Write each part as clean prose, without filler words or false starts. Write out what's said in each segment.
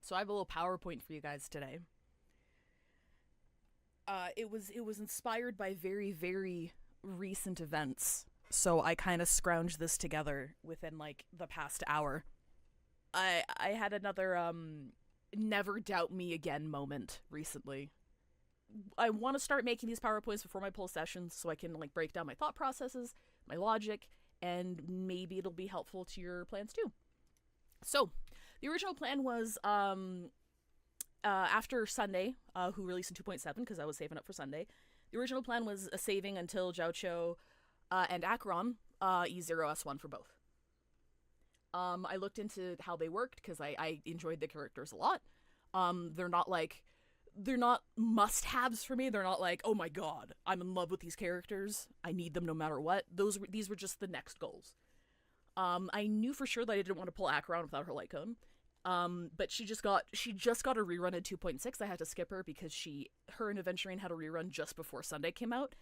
So I have a little PowerPoint for you guys today. It was inspired by very, very recent events. So I kind of scrounged this together within like the past hour. I had another never doubt me again moment recently. I want to start making these PowerPoints before my poll sessions so I can like break down my thought processes, my logic, and maybe it'll be helpful to your plans too. So, the original plan was after Sunday, who released in 2.7 because I was saving up for Sunday. The original plan was a saving until Jiaoqiu and Acheron E0S1 for both. I looked into how they worked because I enjoyed the characters a lot. They're not must-haves for me. They're not like, oh my god, I'm in love with these characters. I need them no matter what. These were just the next goals. I knew for sure that I didn't want to pull Acheron without her light cone. But she just got a rerun in 2.6. I had to skip her because her and Aventurine had a rerun just before Sunday came out.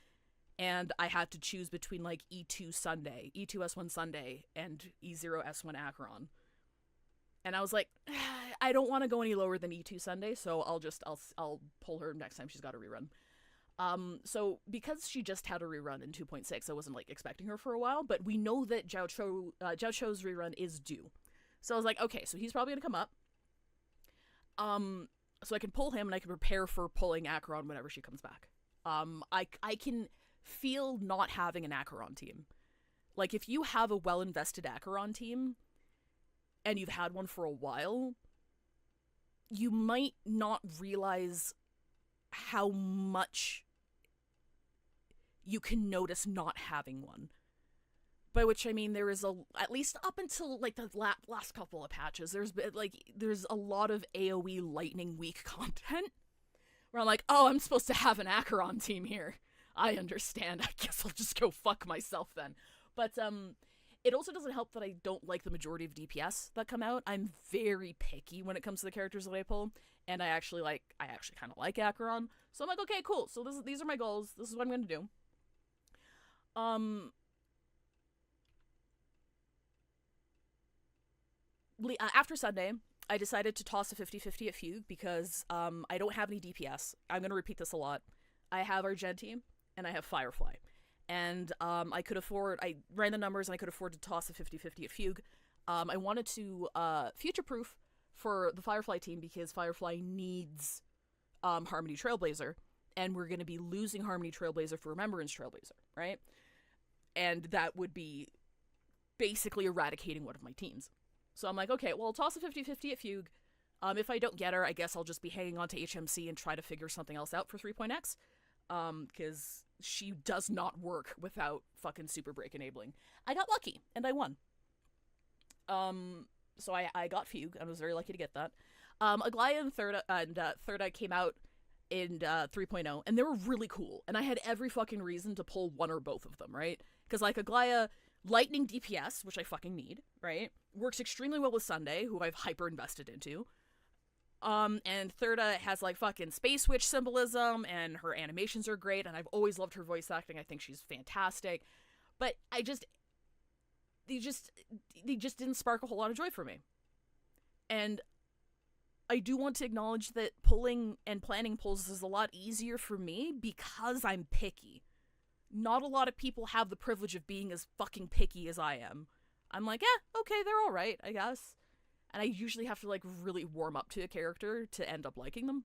And I had to choose between like E2 Sunday, E2S1 Sunday, and E0S1 Acheron. And I was like, I don't want to go any lower than E2 Sunday, so I'll pull her next time she's got a rerun. So because she just had a rerun in 2.6, I wasn't like expecting her for a while, but we know that Jiaoqiu's rerun is due. So I was like, okay, so he's probably gonna come up. So I can pull him and I can prepare for pulling Acheron whenever she comes back. I can feel not having an Acheron team. Like, if you have a well-invested Acheron team, and you've had one for a while, you might not realize how much you can notice not having one. By which I mean there is at least up until like the last couple of patches, there's a lot of AoE lightning weak content where I'm like, oh, I'm supposed to have an Acheron team here. I understand. I guess I'll just go fuck myself then. But it also doesn't help that I don't like the majority of DPS that come out. I'm very picky when it comes to the characters that I pull, and I actually kind of like Acheron. So I'm like, okay, cool. So these are my goals. This is what I'm going to do. After Sunday, I decided to toss a 50-50 at Fugue because I don't have any DPS. I'm going to repeat this a lot. I have Argenti, and I have Firefly. And I ran the numbers and I could afford to toss a 50-50 at Fugue. I wanted to future-proof for the Firefly team because Firefly needs Harmony Trailblazer, and we're going to be losing Harmony Trailblazer for Remembrance Trailblazer, right? And that would be basically eradicating one of my teams. So I'm like, okay, well, I'll toss a 50-50 at Fugue. If I don't get her, I guess I'll just be hanging on to HMC and try to figure something else out for 3.x. Because she does not work without fucking Super Break enabling. I got lucky, and I won. So I got Fugue. I was very lucky to get that. Aglaya and Third Eye came out in 3.0, and they were really cool. And I had every fucking reason to pull one or both of them, right? Because, like, Aglaya, lightning DPS, which I fucking need, right? Works extremely well with Sunday, who I've hyper invested into. And Thirda has like fucking Space Witch symbolism, and her animations are great, and I've always loved her voice acting. I think she's fantastic. But they just didn't spark a whole lot of joy for me. And I do want to acknowledge that pulling and planning pulls is a lot easier for me because I'm picky. Not a lot of people have the privilege of being as fucking picky as I am. I'm like, okay, they're alright, I guess. And I usually have to, like, really warm up to a character to end up liking them.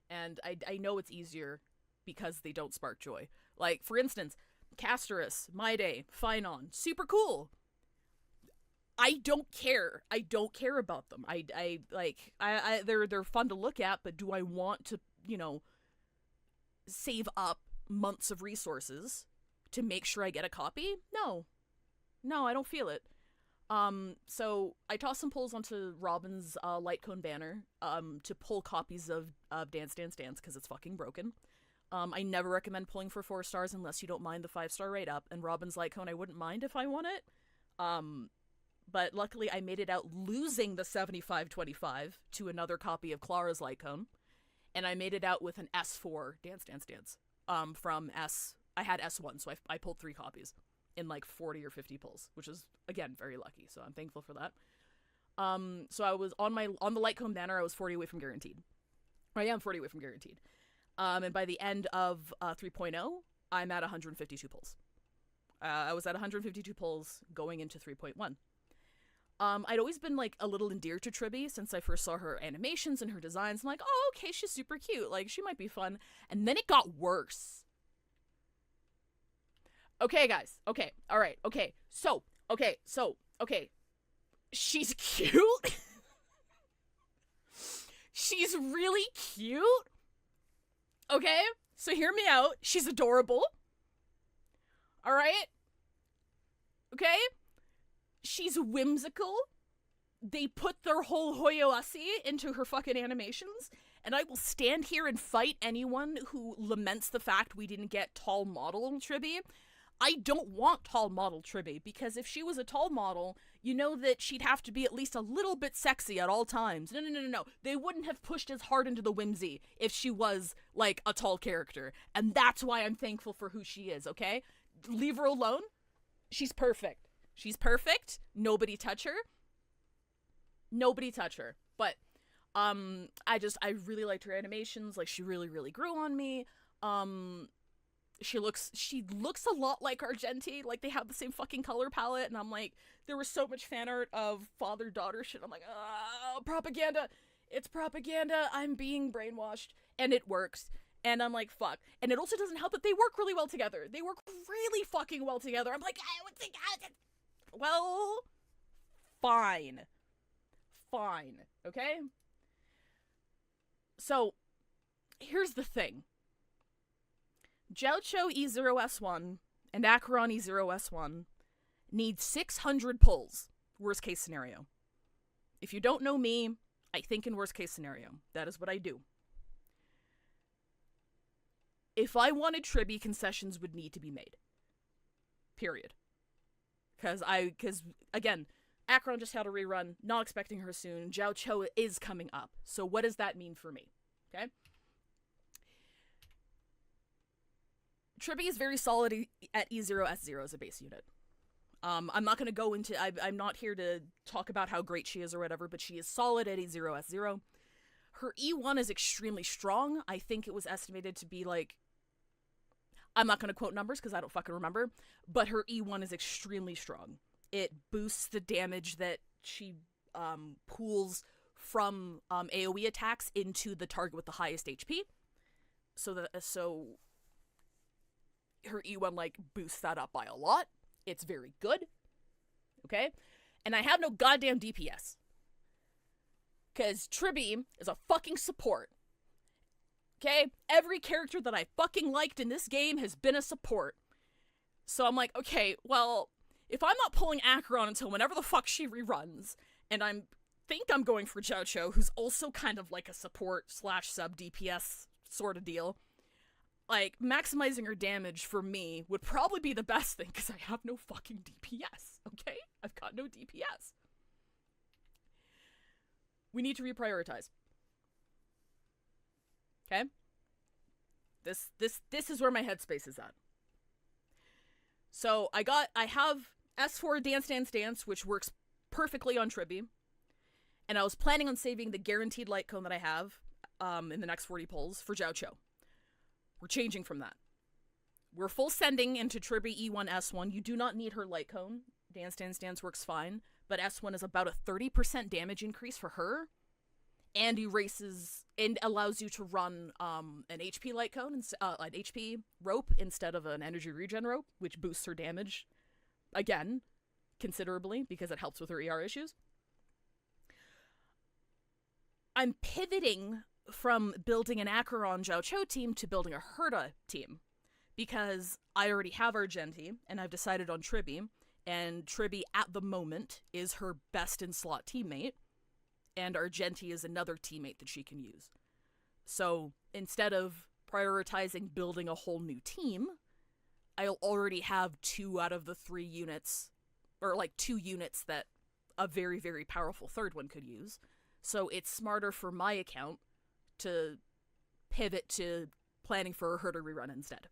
And I know it's easier because they don't spark joy. Like, for instance, Castorus, My Day, Phynon, super cool. I don't care. I don't care about them. They're fun to look at, but do I want to, save up months of resources to make sure I get a copy? No. No, I don't feel it. So I tossed some pulls onto Robin's light cone banner to pull copies of Dance Dance Dance because it's fucking broken. I never recommend pulling for 4 stars unless you don't mind the 5-star rate up, and Robin's light cone I wouldn't mind if I won it. But luckily I made it out losing the 75-25 to another copy of Clara's light cone, and I made it out with an S4 Dance Dance Dance from S. I had S1, so I pulled 3 copies in like 40 or 50 pulls, which is, again, very lucky, so I'm thankful for that. So I was on the Lightcomb banner, I was 40 away from guaranteed. I am 40 away from guaranteed. And by the end of 3.0, I'm at 152 pulls. I was at 152 pulls going into 3.1. I'd always been like a little endeared to Tribbie since I first saw her animations and her designs. I'm like, oh, okay, she's super cute. Like, she might be fun. And then it got worse. Okay, guys. Okay. All right. Okay. So. She's cute. She's really cute. Okay? So hear me out. She's adorable. All right? Okay? She's whimsical. They put their whole Hoyoasi into her fucking animations, and I will stand here and fight anyone who laments the fact we didn't get tall model Tribbie. I don't want tall model Tribbie, because if she was a tall model, you know that she'd have to be at least a little bit sexy at all times. No. They wouldn't have pushed as hard into the whimsy if she was, like, a tall character. And that's why I'm thankful for who she is, okay? Leave her alone. She's perfect. She's perfect. Nobody touch her. Nobody touch her. But, I really liked her animations. Like, she really, really grew on me. She looks a lot like Argenti. Like, they have the same fucking color palette, and I'm like, there was so much fan art of father-daughter shit. I'm like, propaganda. It's propaganda. I'm being brainwashed. And it works. And I'm like, fuck. And it also doesn't help that they work really well together. They work really fucking well together. I'm like, I would think, well, fine. Fine. Okay? So, here's the thing. Jiaoqiu E0S1 and Acheron E0S1 need 600 pulls, worst case scenario. If you don't know me, I think in worst case scenario. That is what I do. If I wanted Tribbie, concessions would need to be made. Period. Because, again, Acheron just had a rerun, not expecting her soon. Jiaoqiu is coming up. So what does that mean for me? Okay? Tribbie is very solid at E0S0 as a base unit. I'm not going to go into... I'm not here to talk about how great she is or whatever, but she is solid at E0S0. Her E1 is extremely strong. I think it was estimated to be like... I'm not going to quote numbers because I don't fucking remember, but her E1 is extremely strong. It boosts the damage that she pools from AoE attacks into the target with the highest HP. So her E1, like, boosts that up by a lot. It's very good. Okay? And I have no goddamn DPS. Because Tribbie is a fucking support. Okay? Every character that I fucking liked in this game has been a support. So I'm like, okay, well, if I'm not pulling Acheron until whenever the fuck she reruns, and think I'm going for Jiaoqiu, who's also kind of like a support / sub DPS sort of deal, like, maximizing her damage for me would probably be the best thing, because I have no fucking DPS, okay? I've got no DPS. We need to reprioritize. Okay? This is where my headspace is at. So, I have S4 Dance, which works perfectly on Tribbie, and I was planning on saving the guaranteed light cone that I have in the next 40 pulls for Jiaoqiu. We're changing from that. We're full sending into Tribbie E1 S1. You do not need her light cone. Dance works fine, but S1 is about a 30% damage increase for her, and erases and allows you to run an HP light cone, an HP rope instead of an energy regen rope, which boosts her damage again considerably because it helps with her ER issues. I'm pivoting from building an Acheron Jiaoqiu team to building a Herta team, because I already have Argenti, and I've decided on Tribbie, and Tribbie at the moment is her best in slot teammate, and Argenti is another teammate that she can use. So instead of prioritizing building a whole new team, I'll already have 2 out of the 3 units, or like 2 units that a very, very powerful third one could use. So it's smarter for my account to pivot to planning for a Herta rerun instead.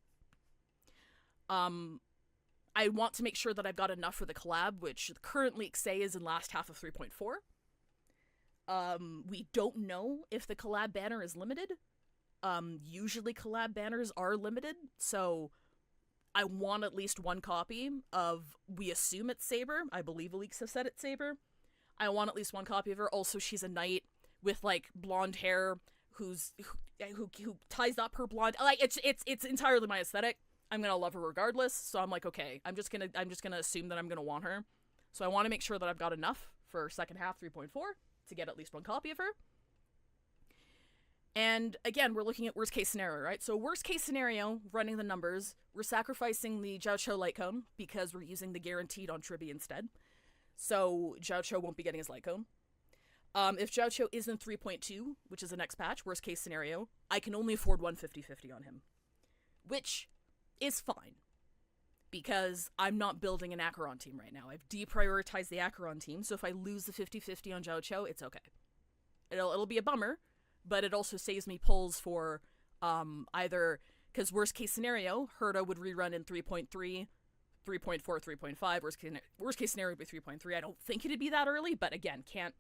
I want to make sure that I've got enough for the collab, which currently Xay is in last half of 3.4. We don't know if the collab banner is limited. Usually collab banners are limited, so I want at least one copy of, we assume it's Saber. I believe the leaks have said it's Saber. I want at least one copy of her. Also, she's a knight with, like, blonde hair who ties up her blonde. Like, it's entirely my aesthetic. I'm gonna love her regardless, so I'm like, okay, I'm just gonna assume that I'm gonna want her. So I want to make sure that I've got enough for second half 3.4 to get at least one copy of her. And again, we're looking at worst case scenario, right? So worst case scenario, running the numbers, we're sacrificing the Zhao Cho light cone because we're using the guaranteed on Tribbie instead. So Zhao Cho won't be getting his light cone. If Zhao Cho isn't 3.2, which is the next patch, worst case scenario, I can only afford 150/50 on him. Which is fine. Because I'm not building an Acheron team right now. I've deprioritized the Acheron team, so if I lose the 50/50 on Zhao Cho, it's okay. It'll be a bummer, but it also saves me pulls for either, because worst case scenario, Herta would rerun in 3.3, 3.4, 3.5, worst case scenario would be 3.3. I don't think it'd be that early, but again, can't.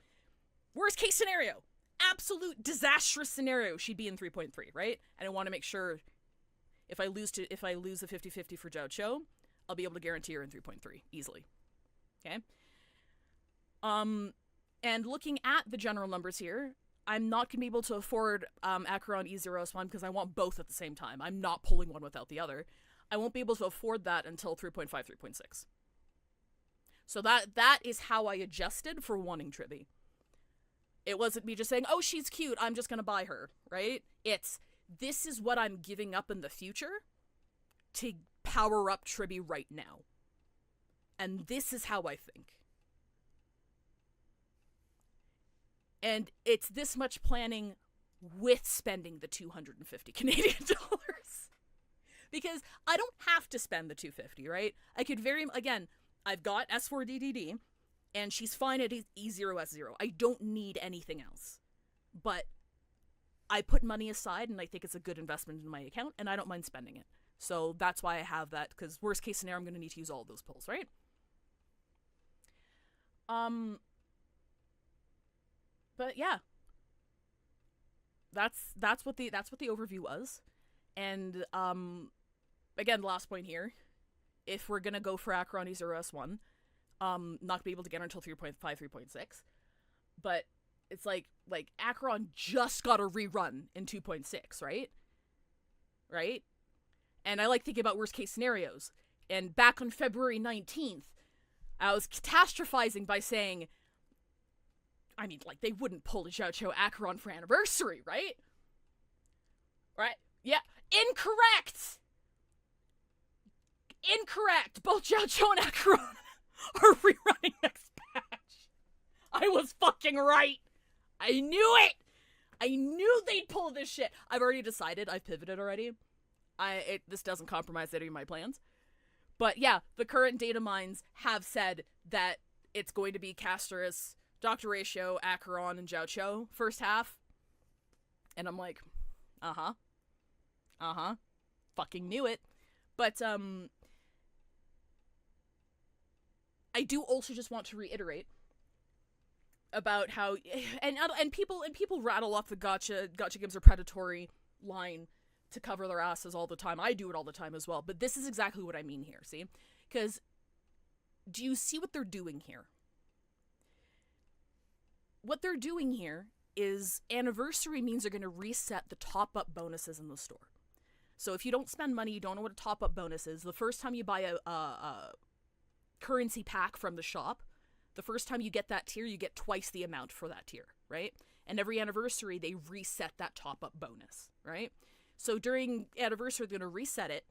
Worst case scenario, absolute disastrous scenario, she'd be in 3.3, right? And I want to make sure if I lose the 50/50 for Zhao Cho, I'll be able to guarantee her in 3.3 easily. Okay? And looking at the general numbers here, I'm not going to be able to afford Acheron E0S1 because I want both at the same time. I'm not pulling one without the other. I won't be able to afford that until 3.5, 3.6. So that is how I adjusted for wanting Tribbie. It wasn't me just saying, oh, she's cute, I'm just going to buy her, right? It's, this is what I'm giving up in the future to power up Tribbie right now. And this is how I think. And it's this much planning with spending the 250 Canadian dollars. Because I don't have to spend the 250, right? I could again, I've got S4DDD, and she's fine at E0S0. I don't need anything else. But I put money aside, and I think it's a good investment in my account, and I don't mind spending it. So that's why I have that, because worst case scenario, I'm going to need to use all of those pulls, right? But yeah, that's what the overview was, and again, the last point here, if we're gonna go for Acheron E0S1, not gonna be able to get her until 3.5, 3.6, but it's like Acheron just got a rerun in 2.6, right? Right? And I like thinking about worst case scenarios. And back on February 19th, I was catastrophizing by saying, I mean, like, they wouldn't pull a Zhao Cho Acheron for anniversary, right? Right? Yeah. Incorrect! Incorrect! Both Zhao Cho and Acheron are rerunning next patch. I was fucking right! I knew it! I knew they'd pull this shit! I've already decided. I've pivoted already. This doesn't compromise any of my plans. But yeah, the current data mines have said that it's going to be Casterus, Dr. Ratio, Acheron, and Zhao Cho first half. And I'm like, fucking knew it. But I do also just want to reiterate about how and people rattle off the gotcha games are predatory line to cover their asses all the time. I do it all the time as well. But this is exactly what I mean here, see? Because do you see what they're doing here? What they're doing here is anniversary means they're going to reset the top-up bonuses in the store. So if you don't spend money, you don't know what a top-up bonus is, the first time you buy a currency pack from the shop, the first time you get that tier, you get twice the amount for that tier, right? And every anniversary, they reset that top-up bonus, right? So during anniversary, they're going to reset it,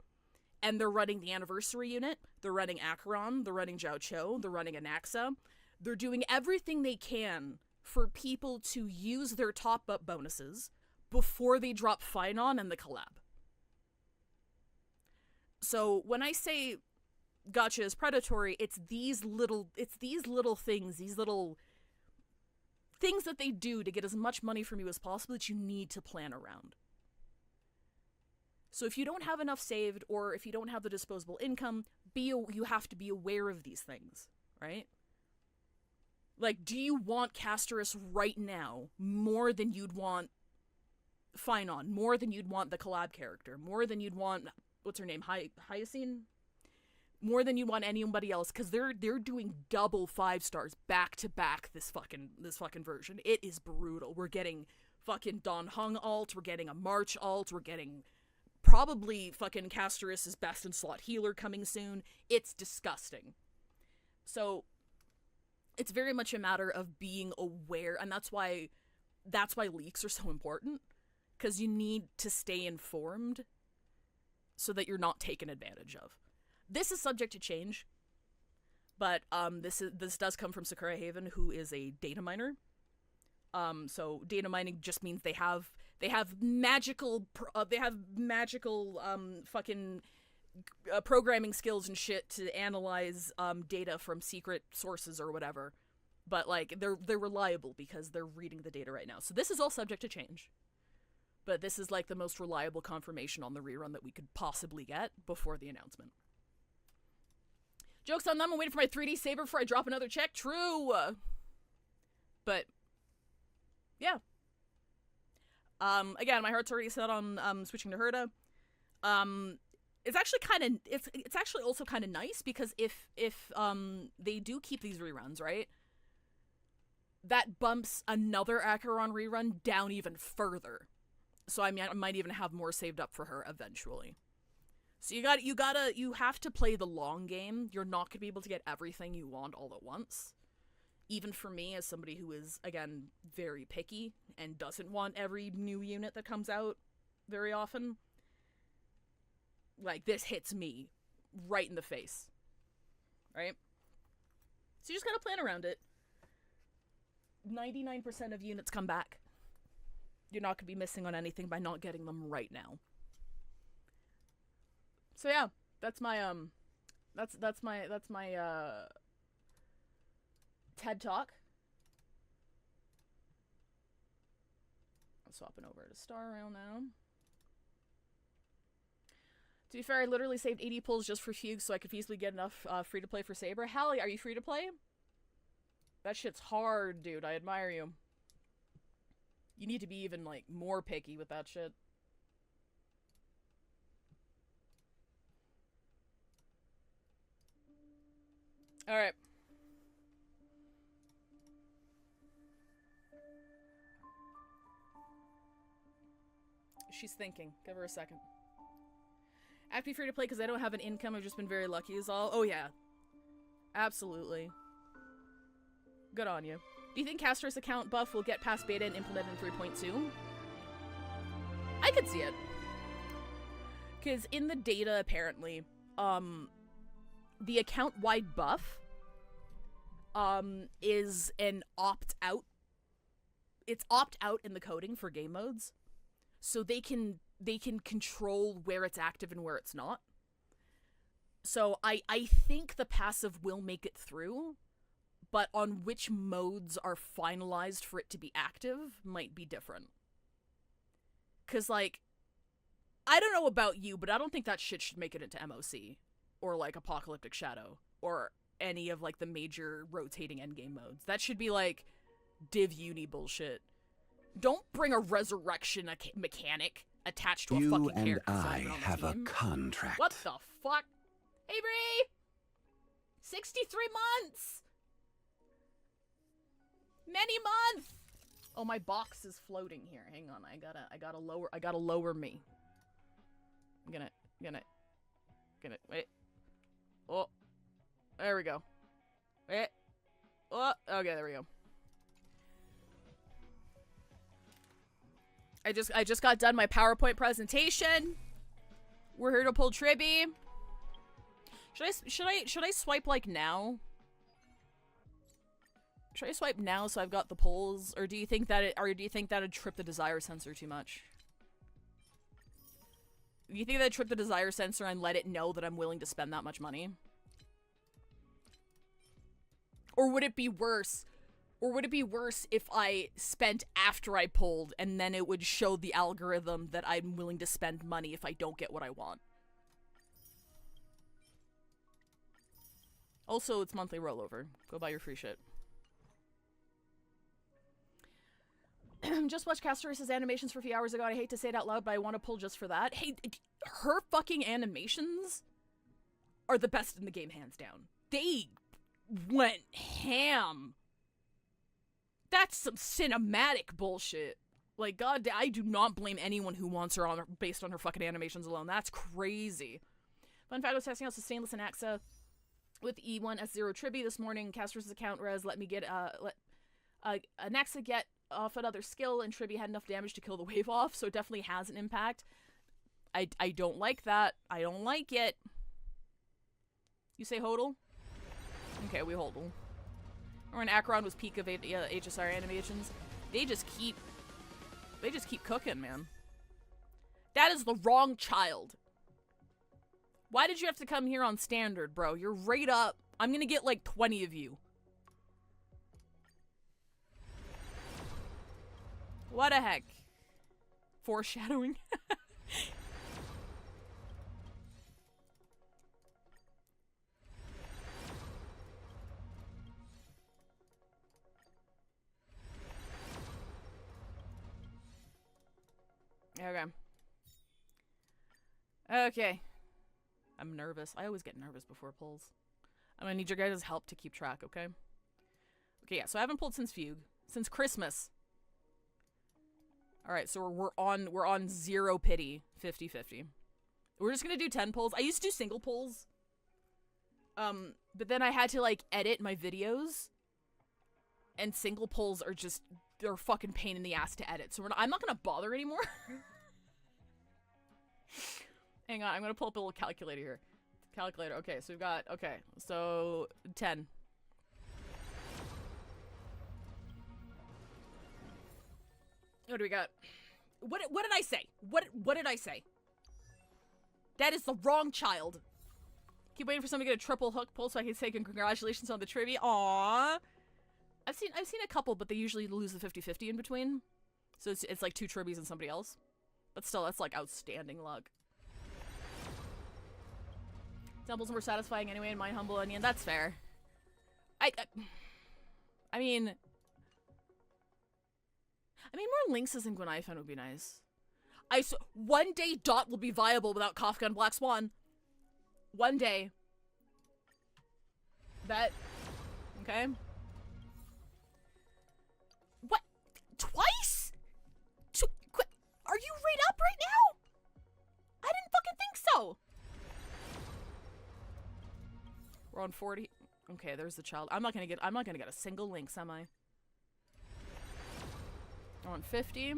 and they're running the anniversary unit, they're running Acheron, they're running Zhao Cho, they're running Anaxa. They're doing everything they can for people to use their top-up bonuses before they drop Phynon and the collab. So when I say gotcha is predatory, it's these little things, these little things that they do to get as much money from you as possible that you need to plan around. So if you don't have enough saved, or if you don't have the disposable income, you have to be aware of these things, right? Like, do you want Casterus right now more than you'd want Phynon, more than you'd want the collab character, more than you'd want, what's her name, Hyacine? More than you want anybody else, because they're doing double 5 stars back to back this fucking version. It is brutal. We're getting fucking Don Hung alt, we're getting a March alt, we're getting probably fucking Casterus' best in slot healer coming soon. It's disgusting. So it's very much a matter of being aware, and that's why leaks are so important, because you need to stay informed so that you're not taken advantage of. This is subject to change, but this does come from Sakura Haven, who is a data miner. So data mining just means they have magical fucking programming skills and shit to analyze data from secret sources or whatever. But like they're reliable because they're reading the data right now. So this is all subject to change. But this is like the most reliable confirmation on the rerun that we could possibly get before the announcement. Joke's on them, I'm waiting for my 3D saber before I drop another check. True! But, yeah. Again, my heart's already set on switching to Herta. It's actually it's actually also kind of nice, because if they do keep these reruns, right, that bumps another Acheron rerun down even further. So I might even have more saved up for her eventually. So you have to play the long game. You're not gonna be able to get everything you want all at once. Even for me, as somebody who is, again, very picky and doesn't want every new unit that comes out very often, like, this hits me right in the face. Right? So you just gotta plan around it. 99% of units come back. You're not gonna be missing on anything by not getting them right now. So yeah, that's my TED Talk. I'm swapping over to Star Rail now. To be fair, I literally saved 80 pulls just for Fugue so I could easily get enough free to play for Saber. Hallie, are you free to play? That shit's hard, dude. I admire you. You need to be even like more picky with that shit. Alright. She's thinking. Give her a second. I have to be free to play because I don't have an income. I've just been very lucky is all. Oh yeah. Absolutely. Good on you. Do you think Caster's account buff will get past beta and implemented in 3.2? I could see it. Because in the data, apparently, the account-wide buff is an opt-out. It's opt-out in the coding for game modes, so they can control where it's active and where it's not. So I think the passive will make it through, but on which modes are finalized for it to be active might be different. 'Cause, like, I don't know about you, but I don't think that shit should make it into MOC. Or, like, Apocalyptic Shadow. Or any of, like, the major rotating endgame modes. That should be, like, Div Uni bullshit. Don't bring a resurrection mechanic attached to a fucking character. You and I have a contract. What the fuck? Hey, Bree! 63 months! Many months! Oh, my box is floating here. Hang on, I gotta lower me. I'm gonna, wait. Oh, there we go. Wait. Oh, okay, there we go. I just got done my PowerPoint presentation. We're here to pull Tribbie. Should I swipe like now? Should I swipe now so I've got the polls, or do you think that it'd trip the desire sensor too much? Do you think that'd trip the desire sensor and let it know that I'm willing to spend that much money? Or would it be worse? Or would it be worse if I spent after I pulled and then it would show the algorithm that I'm willing to spend money if I don't get what I want? Also, it's monthly rollover. Go buy your free shit. Just watched Castoris's animations for a few hours ago. I hate to say it out loud, but I want to pull just for that. Hey, her fucking animations are the best in the game, hands down. They went ham. That's some cinematic bullshit. Like, god, I do not blame anyone who wants her on based on her fucking animations alone. That's crazy. Fun fact, I was testing out Stainless and Axa with E1S0 Tribbie this morning. Castoris's account res let me get Anaxa get off another skill, and Tribbie had enough damage to kill the wave off, so it definitely has an impact. I don't like that. I don't like it. You say hodl? Okay, we hodl. Or when Acheron was peak of HSR animations. They just keep cooking, man. That is the wrong child. Why did you have to come here on standard, bro? You're right up. I'm gonna get like 20 of you. What the heck? Foreshadowing. Okay. Okay. I'm nervous. I always get nervous before pulls. I'm gonna need your guys' help to keep track, okay? Okay, yeah, so I haven't pulled since Fugue. Since Christmas. Alright, so we're on 0 pity. 50-50. We're just gonna do 10 pulls. I used to do single pulls. But then I had to, like, edit my videos. And single pulls are just... they're a fucking pain in the ass to edit. So I'm not gonna bother anymore. Hang on, I'm gonna pull up a little calculator here. Calculator, okay, so we've got, okay, so 10. What do we got? What did I say? What did I say? That is the wrong child. Keep waiting for someone to get a triple hook pull so I can say congratulations on the Tribbie. Aww. I've seen a couple, but they usually lose the 50-50 in between. So it's like 2 Tribbies and somebody else. But still, that's like outstanding luck. Temples more satisfying anyway, in my humble opinion. That's fair. I mean, more Lynxes and Gwenaifen would be nice. One day Dot will be viable without Kafka and Black Swan. One day. Bet. Okay. What? Twice? Are you right up right now? I didn't fucking think so. We're on 40. Okay, there's the child. I'm not gonna get a single Lynx, am I? We're on 50.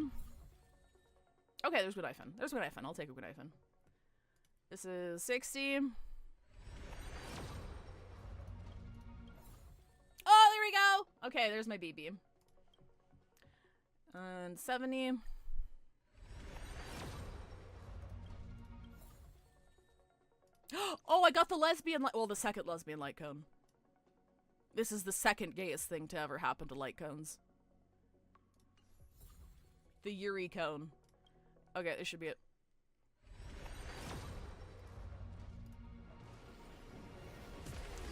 Okay, there's Gwenaifen. There's Gwenaifen. I'll take a Gwenaifen. This is 60. Oh, there we go. Okay, there's my BB. And 70. Oh, I got the lesbian light. Well, the second lesbian light cone. This is the second gayest thing to ever happen to light cones. The Yuri cone. Okay, this should be it.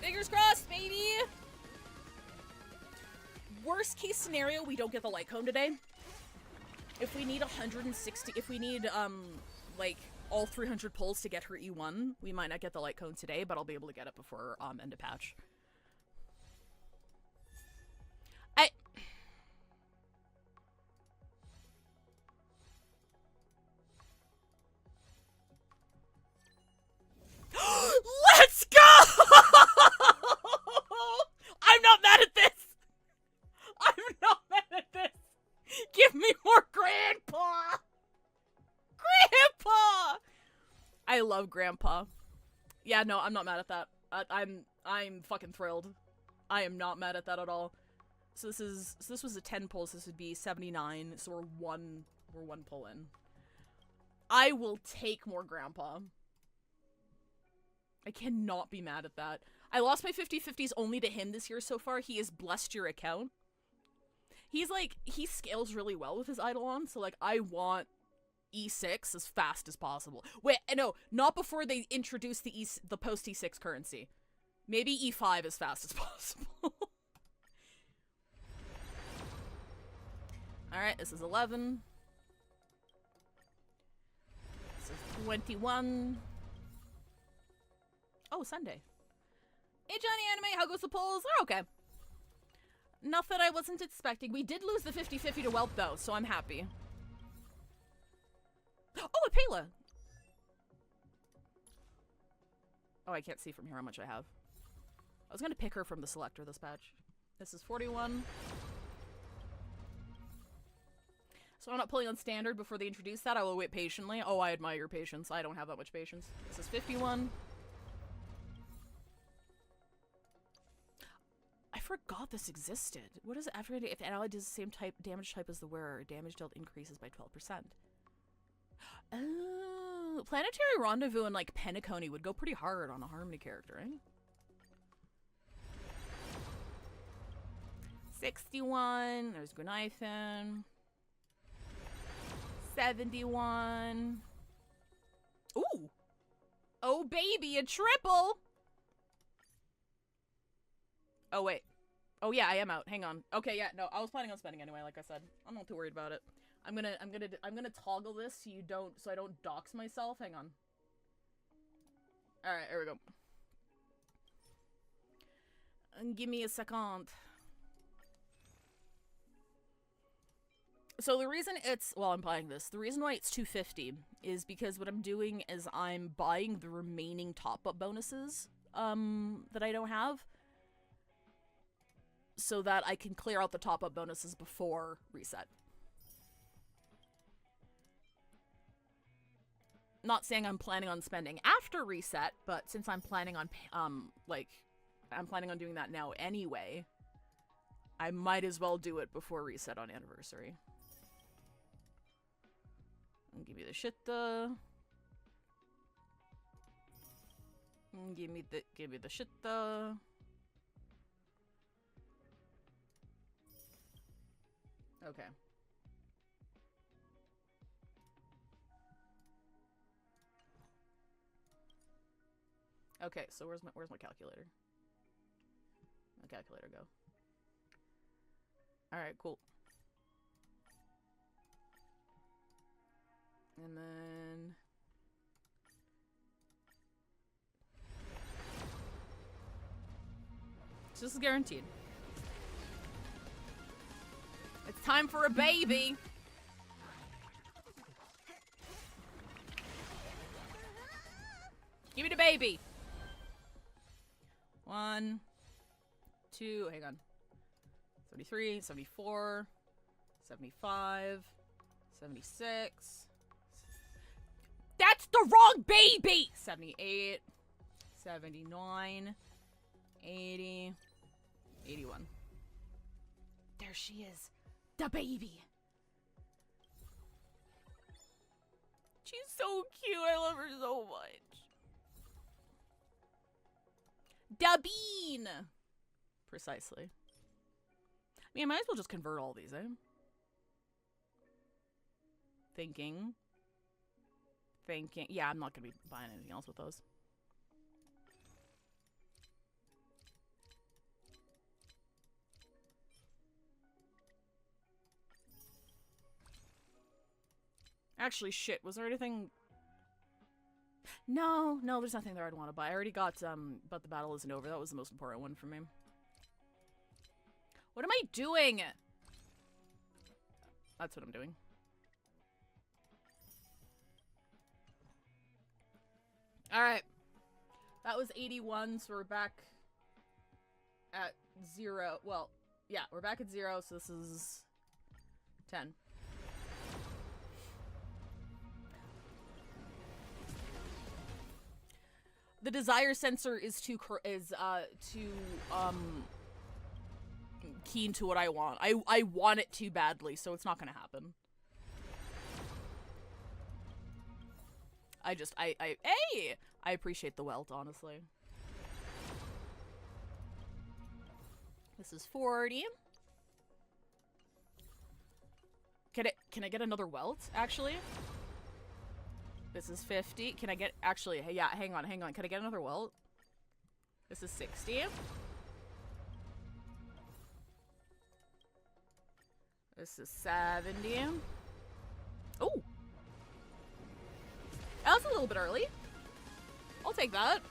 Fingers crossed, baby! Worst case scenario, we don't get the light cone today. If we need 160, if we need, like, all 300 pulls to get her E1, we might not get the light cone today, but I'll be able to get it before, end of patch. Let's go! I'm not mad at this! I'm not mad at this! Give me more Grandpa! Grandpa! I love Grandpa. Yeah, no, I'm not mad at that. I'm fucking thrilled. I am not mad at that at all. So this was a 10 pull, so this would be 79, so we're one pull in. I will take more Grandpa. I cannot be mad at that. I lost my 50-50s only to him this year so far. He has blessed your account. He's like, he scales really well with his Eidolon, so like, I want E6 as fast as possible. Wait, no, not before they introduce the post E6 currency. Maybe E5 as fast as possible. Alright, this is 11. This is 21. Oh, Sunday. Hey, Johnny Anime, how goes the polls? They're okay. Nothing I wasn't expecting. We did lose the 50-50 to Whelp, though, so I'm happy. Oh, a Pela! Oh, I can't see from here how much I have. I was gonna pick her from the selector this patch. This is 41. So I'm not pulling on standard before they introduce that. I will wait patiently. Oh, I admire your patience. I don't have that much patience. This is 51. I forgot this existed. What is it after if an ally does the same type damage type as the wearer, damage dealt increases by 12%. Oh, Planetary Rendezvous and like Penacony would go pretty hard on a Harmony character, right? 61. There's Gwenithan. 71. Ooh. Oh baby, a triple. Oh wait. Oh yeah, I am out. Hang on. Okay, yeah, no, I was planning on spending anyway, like I said. I'm not too worried about it. I'm gonna toggle this so I don't dox myself. Hang on. Alright, here we go. And give me a second. So the reason it's, well, I'm buying this. The reason why it's $250 is because what I'm doing is I'm buying the remaining top-up bonuses, that I don't have. So that I can clear out the top-up bonuses before reset. Not saying I'm planning on spending after reset, but since I'm planning on, I'm planning on doing that now anyway, I might as well do it before reset on anniversary. And give me the shit, give me the shit, Okay. Okay, so where's my calculator? My calculator go. Alright, cool. And then so this is guaranteed. It's time for a baby. Give me the baby. 1, 2, hang on. 73, 74, 75, 76. That's the wrong baby! 78, 79, 80, 81. There she is. The baby. She's so cute. I love her so much. Da bean. Precisely. I mean, I might as well just convert all these, eh? Thinking. Yeah, I'm not going to be buying anything else with those. Actually, shit, was there anything... No, there's nothing there I'd want to buy. I already got, But the Battle Isn't Over. That was the most important one for me. What am I doing? That's what I'm doing. Alright. That was 81, so we're back at 0. Well, yeah, we're back at 0, so this is 10. The desire sensor is too keen to what I want. I want it too badly, so it's not gonna happen. Hey! I appreciate the welt, honestly. This is 40. Can I get another welt, actually? This is 50. Can I get, actually, yeah, hang on. Can I get another welt? This is 60. This is 70. Oh! That was a little bit early. I'll take that.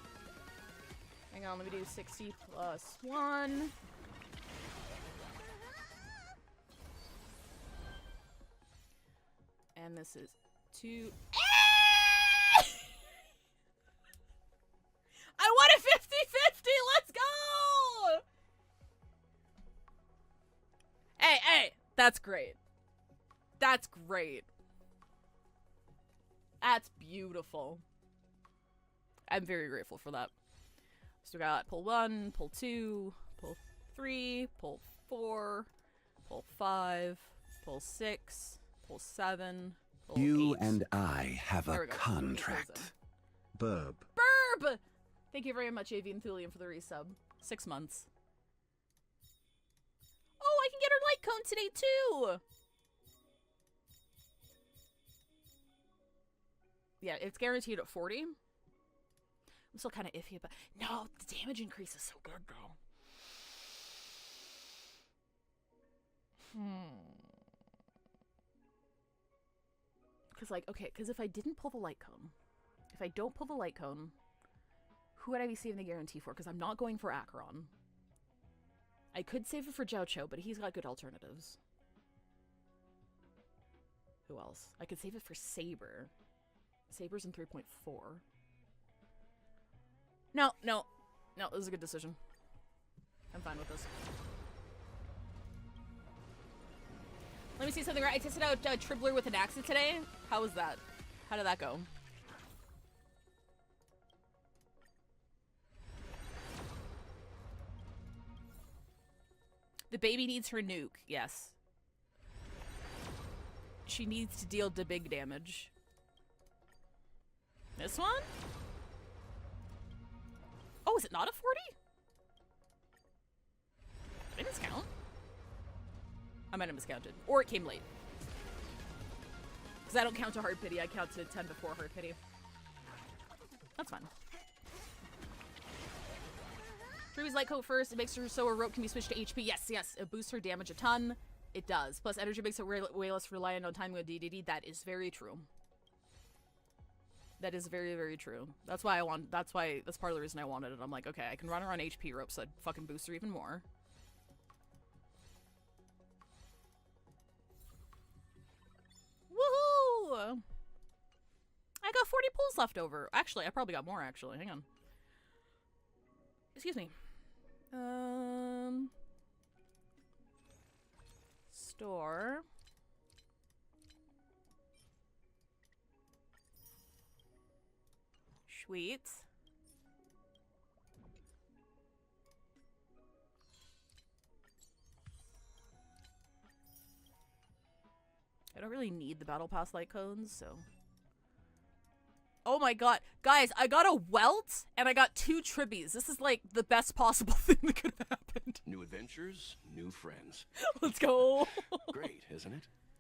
Hang on, let me do 60 plus 1. And this is 2. I want a 50-50! Let's go! Hey! That's great. That's great. That's beautiful. I'm very grateful for that. So we got pull 1, pull 2, pull 3, pull 4, pull 5, pull 6, pull 7, pull 8. You and I have a contract. Burb. Burb! Thank you very much, Avian Thulian, for the resub. 6 months. Oh, I can get her light cone today, too! Yeah, it's guaranteed at 40. I'm still kind of iffy, but no, the damage increase is so good, though. Because, like, okay, because if I didn't pull the light cone, if I don't pull the light cone, who would I be saving the guarantee for? Because I'm not going for Acheron. I could save it for Jiao Cho, but he's got good alternatives. Who else? I could save it for Saber. Saber's in 3.4. No, this is a good decision. I'm fine with this. Let me see something. I tested out Tribbler with an Axa today. How was that? How did that go? The baby needs her nuke, yes. She needs to deal the big damage. This one? Oh, is it not a 40? Did I miscount? I might have miscounted. Or it came late. Because I don't count to hard pity, I count to 10 before hard pity. That's fine. Tribbie's light coat first. It makes her so her rope can be switched to HP. Yes. It boosts her damage a ton. It does. Plus energy makes it way less reliant on timing with DDD. That is very true. That is very, very true. That's part of the reason I wanted it. I'm like, okay, I can run her on HP ropes, so I'd fucking boost her even more. Woohoo! I got 40 pulls left over. Actually, I probably got more, actually. Hang on. Excuse me. Store. Sweet. I don't really need the battle pass light cones, so. Oh my god. Guys, I got a welt and I got 2 Tribbies. This is like the best possible thing that could have happened. New adventures, new friends. Let's go. Great, isn't it?